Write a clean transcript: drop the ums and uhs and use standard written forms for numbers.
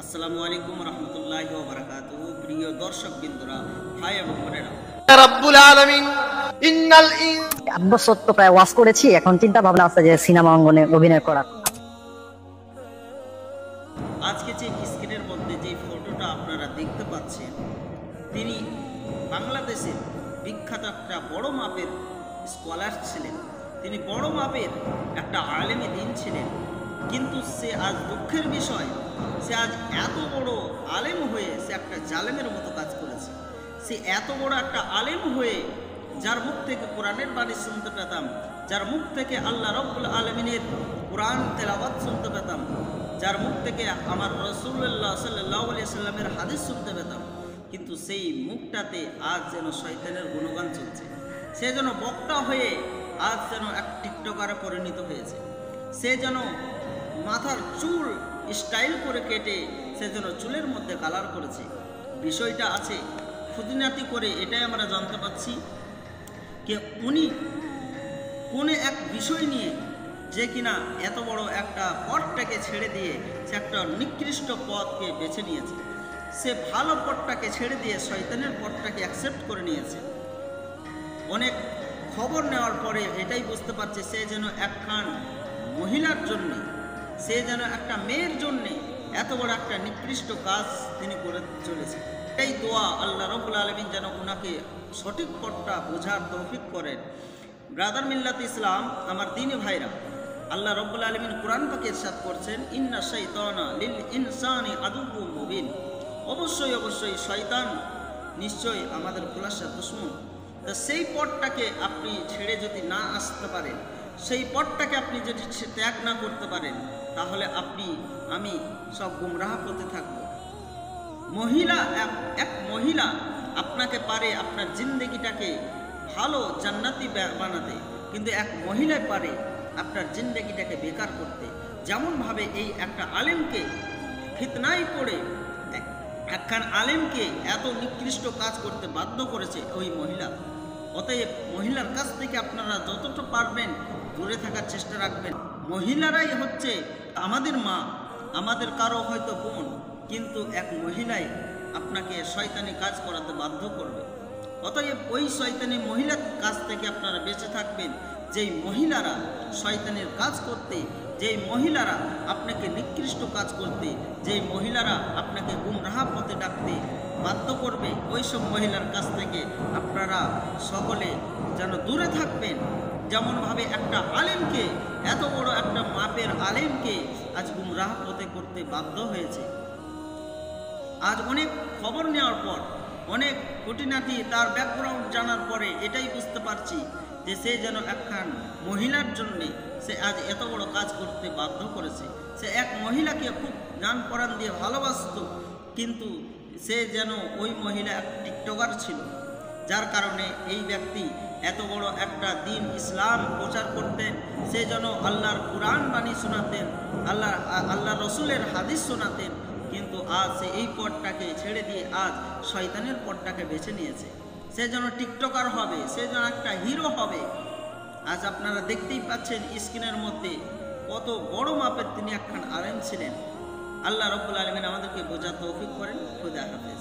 আসসালামু আলাইকুম রহমতুল্লাহি ওয়া বারাকাতুহু। প্রিয় দর্শক বিন্দুরা, ভাই এবং বোনেরা, রব্বুল আলামিন ইন্নাল 8 বছর তো প্রায় ওয়াজ করেছি, এখন চিন্তা ভাবনা আছে যে সিনেমা অঙ্গনে অভিনয় করা। আজকে যে স্ক্রিনের মধ্যে যে ফটোটা আপনারা দেখতে পাচ্ছেন, তিনি বাংলাদেশের বিখ্যাত একটা বড় মাপের স্কলার ছিলেন। তিনি বড় মাপের একটা আলেমে দ্বীন ছিলেন, কিন্তু সে আজ দুঃখের বিষয়, সে আজ এত বড় আলেম হয়ে সে একটা জালেমের মতো কাজ করেছে। সে এত বড় একটা আলেম হয়ে, যার মুখ থেকে কোরআনের বাণী শুনতে পেতাম, যার মুখ থেকে আল্লাহ রব্বুল আলমিনের কোরআন তেলাওয়াত শুনতে পেতাম, যার মুখ থেকে আমার রাসূলুল্লাহ সাল্লাল্লাহু আলাইহি সাল্লামের হাদিস শুনতে পেতাম, কিন্তু সেই মুখটাতে আজ যেন শয়তানের গুণগান চলছে। সে যেন বক্তা হয়ে আজ যেন এক টিকটকারে পরিণত হয়েছে। সে যেন মাথার চুল স্টাইল করে কেটে সে যেন চুলের মধ্যে কালার করেছে। বিষয়টা আছে খুঁটিনাটি করে এটাই আমরা জানতে পাচ্ছি যে উনি কোন এক বিষয় নিয়ে যে কিনা এত বড় একটা পথটাকে ছেড়ে দিয়ে সে একটা নিকৃষ্ট পথকে বেছে নিয়েছে। সে ভালো পথটাকে ছেড়ে দিয়ে শয়তানের পথটাকে অ্যাকসেপ্ট করে নিয়েছে। অনেক খবর নেওয়ার পরে এটাই বুঝতে পারছে সে যেন একখান মহিলার জন্যে, সে যেন একটা মেয়ের জন্যে এত বড় একটা নিকৃষ্ট কাজ তিনি করে চলেছে। এই দোয়া আল্লাহ রব্বুল আলামিন যেন ওনাকে সঠিক পথটা বোঝার তৌফিক করেন। ব্রাদার মিল্লাত ইসলাম, আমার দ্বীনি ভাইরা, আল্লাহ রব্বুল আলামিন কোরআন পাকে ইরশাদ করছেন, ইন্না শাইতানা লিল ইনসানি আদুউম মুবিন। অবশ্যই শয়তান নিশ্চয়ই আমাদের খোলাসা দুশমন। তো সেই পথটাকে আপনি ছেড়ে যদি না আসতে পারেন, সেই পথটাকে আপনি যদি ত্যাগ না করতে পারেন, তাহলে আমি সব গুমরাহ করতে থাকবো। এক মহিলা আপনাকে পারে আপনার জিন্দেগিটাকে ভালো জান্নাতি বানাতে, কিন্তু এক মহিলা পারে আপনার জিন্দেগিটাকে বেকার করতে। যেমনভাবে এই একটা আলেমকে ফিতনায় পড়ে একখান আলেমকে এত নিকৃষ্ট কাজ করতে বাধ্য করেছে ওই মহিলা। অতএব মহিলার কাছ থেকে আপনারা যতটা পারবেন দূরে থাকার চেষ্টা রাখবেন। মহিলারাই হচ্ছে আমাদের মা, আমাদের কারো হয়তো বোন, কিন্তু এক মহিলাই আপনাকে শয়তানি কাজ করাতে বাধ্য করবে। অতএব ওই শয়তানি মহিলার কাছ থেকে আপনারা বেঁচে থাকবেন। যেই মহিলারা শয়তানের কাজ করতে, যেই মহিলারা আপনাকে নিকৃষ্ট কাজ করতে, যেই মহিলারা আপনাকে গুমরাহ পথে ডাকতে বাধ্য করবে, ওই সব মহিলার কাছ থেকে আপনারা সকলে যেন দূরে থাকবেন। যেমনভাবে একটা আলেমকে, এত বড় একটা মাপের আলেমকে আজ গুমরাহ পথে করতে বাধ্য হয়েছে। আজ অনেক খবর নেওয়ার পর, অনেক খুঁটিনাটি তার ব্যাকগ্রাউন্ড জানার পরে এটাই বুঝতে পারছি যে সে যেন একখান মহিলার জন্যে সে আজ এত বড় কাজ করতে বাধ্য করেছে। সে এক মহিলাকে খুব গান পরাণ দিয়ে ভালোবাসত, কিন্তু সে যেন ওই মহিলা এক টিকটকার ছিল, যার কারণে এই ব্যক্তি এত বড় একটা দ্বীন ইসলাম প্রচার করতেন। সে যেন আল্লাহর কোরআন বাণী শোনাতেন, আল্লাহ রসুলের হাদিস শোনাতেন, কিন্তু আজ সে এই পথটাকে ছেড়ে দিয়ে আজ শয়তানের পথটাকে বেছে নিয়েছে। সে যেন টিকটকার হবে, সে যেন একটা হিরো হবে। আজ আপনারা দেখতেই পাচ্ছেন স্ক্রিনের মধ্যে কত বড় মাপের তিনি একখান আলেম ছিলেন। আল্লাহ রব্বুল আলামিন আমাদেরকে বোঝার তৌফিক করেন। খুদা হাফেজ।